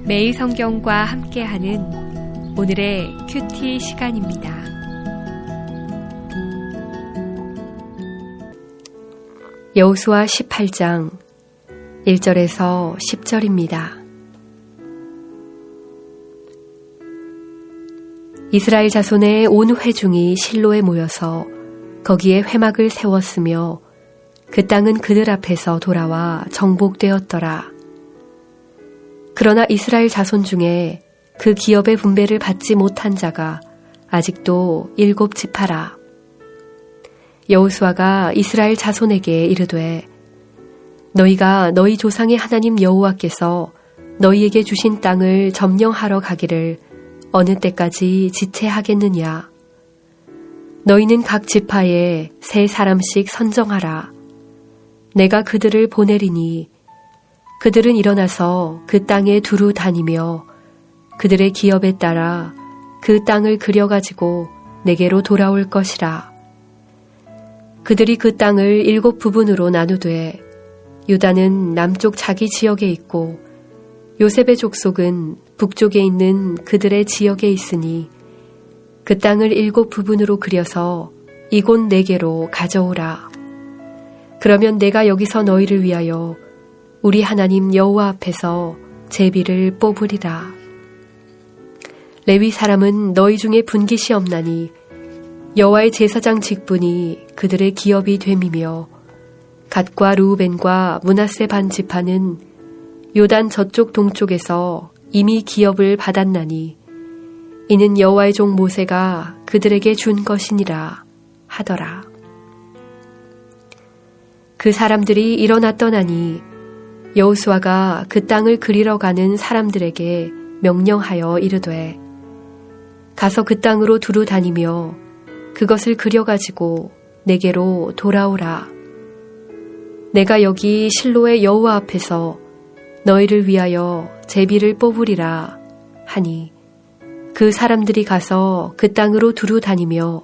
매일 성경과 함께하는 오늘의 큐티 시간입니다. 여호수아 18장 1절에서 10절입니다. 이스라엘 자손의 온 회중이 실로에 모여서 거기에 회막을 세웠으며 그 땅은 그들 앞에서 돌아와 정복되었더라. 그러나 이스라엘 자손 중에 그 기업의 분배를 받지 못한 자가 아직도 7지파라. 여호수아가 이스라엘 자손에게 이르되 너희가 너희 조상의 하나님 여호와께서 너희에게 주신 땅을 점령하러 가기를 어느 때까지 지체하겠느냐. 너희는 각 지파에 3사람씩 선정하라. 내가 그들을 보내리니 그들은 일어나서 그 땅에 두루 다니며 그들의 기업에 따라 그 땅을 그려가지고 내게로 돌아올 것이라. 그들이 그 땅을 7부분으로 나누되 유다는 남쪽 자기 지역에 있고 요셉의 족속은 북쪽에 있는 그들의 지역에 있으니 그 땅을 7부분으로 그려서 이곳 내게로 가져오라. 그러면 내가 여기서 너희를 위하여 우리 하나님 여호와 앞에서 제비를 뽑으리라. 레위 사람은 너희 중에 분깃이 없나니 여호와의 제사장 직분이 그들의 기업이 됨이며 갓과 르우벤과 므낫세 반 지파는 요단 저쪽 동쪽에서 이미 기업을 받았나니 이는 여호와의 종 모세가 그들에게 준 것이니라 하더라. 그 사람들이 일어나 떠나니 여호수아가 그 땅을 그리러 가는 사람들에게 명령하여 이르되 가서 그 땅으로 두루 다니며 그것을 그려가지고 내게로 돌아오라. 내가 여기 실로의 여호와 앞에서 너희를 위하여 제비를 뽑으리라 하니 그 사람들이 가서 그 땅으로 두루 다니며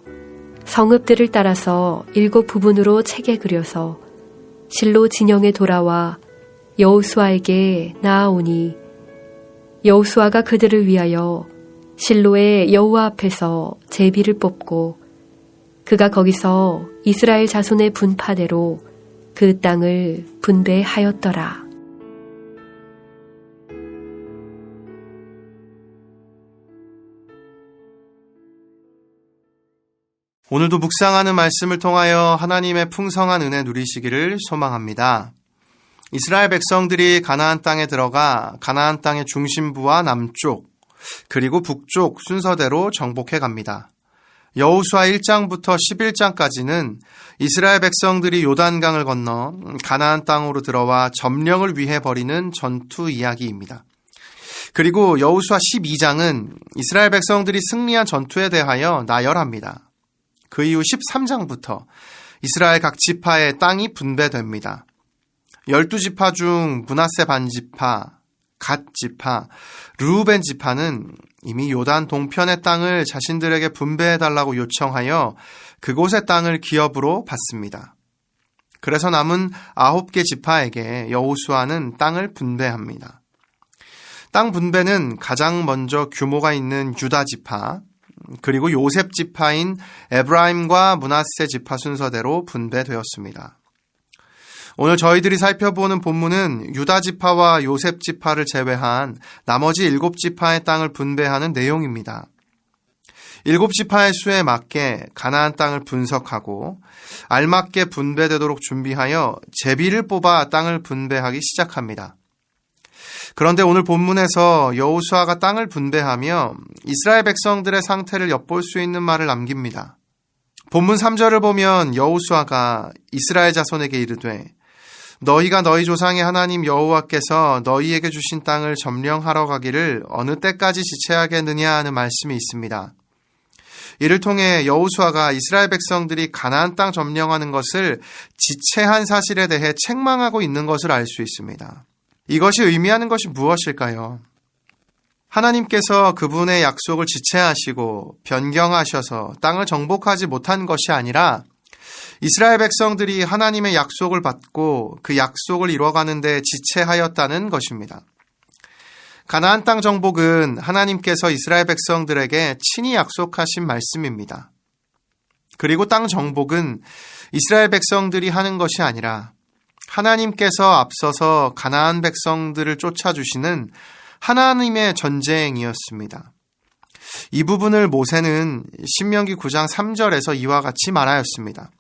성읍들을 따라서 7부분으로 책에 그려서 실로 진영에 돌아와 여호수아에게 나아오니 여호수아가 그들을 위하여 실로의 여호와 앞에서 제비를 뽑고 그가 거기서 이스라엘 자손의 분파대로 그 땅을 분배하였더라. 오늘도 묵상하는 말씀을 통하여 하나님의 풍성한 은혜 누리시기를 소망합니다. 이스라엘 백성들이 가나안 땅에 들어가 가나안 땅의 중심부와 남쪽 그리고 북쪽 순서대로 정복해 갑니다. 여호수아 1장부터 11장까지는 이스라엘 백성들이 요단강을 건너 가나안 땅으로 들어와 점령을 위해 벌이는 전투 이야기입니다. 그리고 여호수아 12장은 이스라엘 백성들이 승리한 전투에 대하여 나열합니다. 그 이후 13장부터 이스라엘 각 지파의 땅이 분배됩니다. 12지파 중 므낫세 반지파, 갓 지파, 르우벤 지파는 이미 요단 동편의 땅을 자신들에게 분배해달라고 요청하여 그곳의 땅을 기업으로 받습니다. 그래서 남은 9개 지파에게 여호수아는 땅을 분배합니다. 땅 분배는 가장 먼저 규모가 있는 유다 지파, 그리고 요셉 지파인 에브라임과 므낫세 지파 순서대로 분배되었습니다. 오늘 저희들이 살펴보는 본문은 유다 지파와 요셉 지파를 제외한 나머지 7지파의 땅을 분배하는 내용입니다. 7지파의 수에 맞게 가나안 땅을 분석하고 알맞게 분배되도록 준비하여 제비를 뽑아 땅을 분배하기 시작합니다. 그런데 오늘 본문에서 여호수아가 땅을 분배하며 이스라엘 백성들의 상태를 엿볼 수 있는 말을 남깁니다. 본문 3절을 보면 여호수아가 이스라엘 자손에게 이르되 너희가 너희 조상의 하나님 여호와께서 너희에게 주신 땅을 점령하러 가기를 어느 때까지 지체하겠느냐 하는 말씀이 있습니다. 이를 통해 여호수아가 이스라엘 백성들이 가나안 땅 점령하는 것을 지체한 사실에 대해 책망하고 있는 것을 알 수 있습니다. 이것이 의미하는 것이 무엇일까요? 하나님께서 그분의 약속을 지체하시고 변경하셔서 땅을 정복하지 못한 것이 아니라 이스라엘 백성들이 하나님의 약속을 받고 그 약속을 이뤄가는 데 지체하였다는 것입니다. 가나안 땅 정복은 하나님께서 이스라엘 백성들에게 친히 약속하신 말씀입니다. 그리고 땅 정복은 이스라엘 백성들이 하는 것이 아니라 하나님께서 앞서서 가나안 백성들을 쫓아주시는 하나님의 전쟁이었습니다. 이 부분을 모세는 신명기 9장 3절에서 이와 같이 말하였습니다.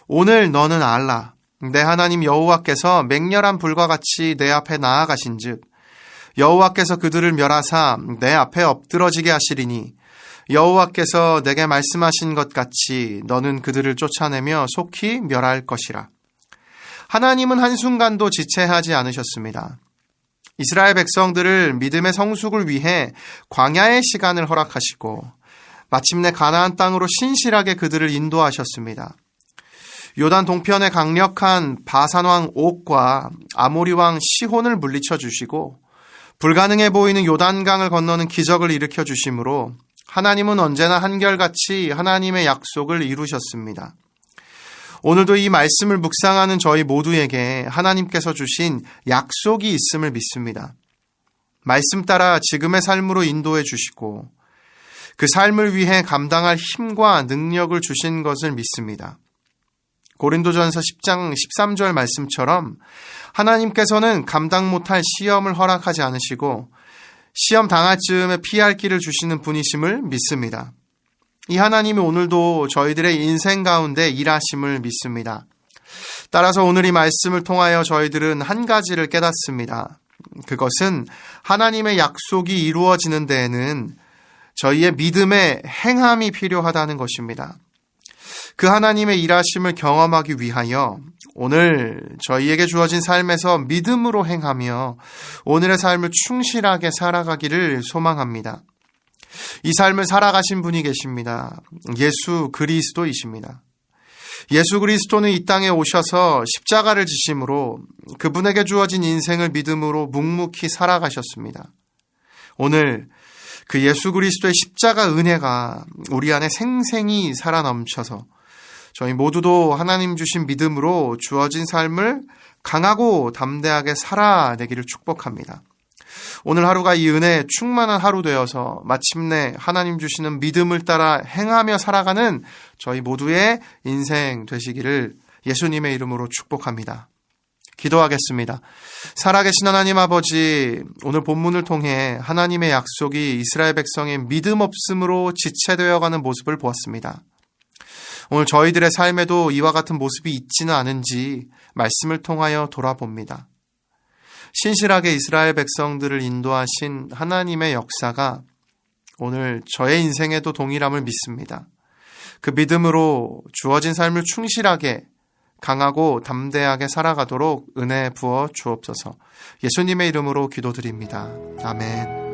오늘 너는 알라. 내 하나님 여호와께서 맹렬한 불과 같이 내 앞에 나아가신즉 여호와께서 그들을 멸하사 내 앞에 엎드러지게 하시리니 여호와께서 내게 말씀하신 것 같이 너는 그들을 쫓아내며 속히 멸할 것이라. 하나님은 한순간도 지체하지 않으셨습니다. 이스라엘 백성들을 믿음의 성숙을 위해 광야의 시간을 허락하시고 마침내 가나안 땅으로 신실하게 그들을 인도하셨습니다. 요단 동편의 강력한 바산왕 옥과 아모리왕 시혼을 물리쳐 주시고 불가능해 보이는 요단강을 건너는 기적을 일으켜 주심으로 하나님은 언제나 한결같이 하나님의 약속을 이루셨습니다. 오늘도 이 말씀을 묵상하는 저희 모두에게 하나님께서 주신 약속이 있음을 믿습니다. 말씀 따라 지금의 삶으로 인도해 주시고 그 삶을 위해 감당할 힘과 능력을 주신 것을 믿습니다. 고린도전서 10장 13절 말씀처럼 하나님께서는 감당 못할 시험을 허락하지 않으시고 시험 당할 즈음에 피할 길을 주시는 분이심을 믿습니다. 이 하나님이 오늘도 저희들의 인생 가운데 일하심을 믿습니다. 따라서 오늘 이 말씀을 통하여 저희들은 한 가지를 깨닫습니다. 그것은 하나님의 약속이 이루어지는 데에는 저희의 믿음의 행함이 필요하다는 것입니다. 그 하나님의 일하심을 경험하기 위하여 오늘 저희에게 주어진 삶에서 믿음으로 행하며 오늘의 삶을 충실하게 살아가기를 소망합니다. 이 삶을 살아가신 분이 계십니다. 예수 그리스도이십니다. 예수 그리스도는 이 땅에 오셔서 십자가를 지심으로 그분에게 주어진 인생을 믿음으로 묵묵히 살아가셨습니다. 오늘 그 예수 그리스도의 십자가 은혜가 우리 안에 생생히 살아넘쳐서 저희 모두도 하나님 주신 믿음으로 주어진 삶을 강하고 담대하게 살아내기를 축복합니다. 오늘 하루가 이 은혜에 충만한 하루 되어서 마침내 하나님 주시는 믿음을 따라 행하며 살아가는 저희 모두의 인생 되시기를 예수님의 이름으로 축복합니다. 기도하겠습니다. 살아계신 하나님 아버지, 오늘 본문을 통해 하나님의 약속이 이스라엘 백성의 믿음 없음으로 지체되어가는 모습을 보았습니다. 오늘 저희들의 삶에도 이와 같은 모습이 있지는 않은지 말씀을 통하여 돌아봅니다. 신실하게 이스라엘 백성들을 인도하신 하나님의 역사가 오늘 저의 인생에도 동일함을 믿습니다. 그 믿음으로 주어진 삶을 충실하게 강하고 담대하게 살아가도록 은혜 부어 주옵소서. 예수님의 이름으로 기도드립니다. 아멘.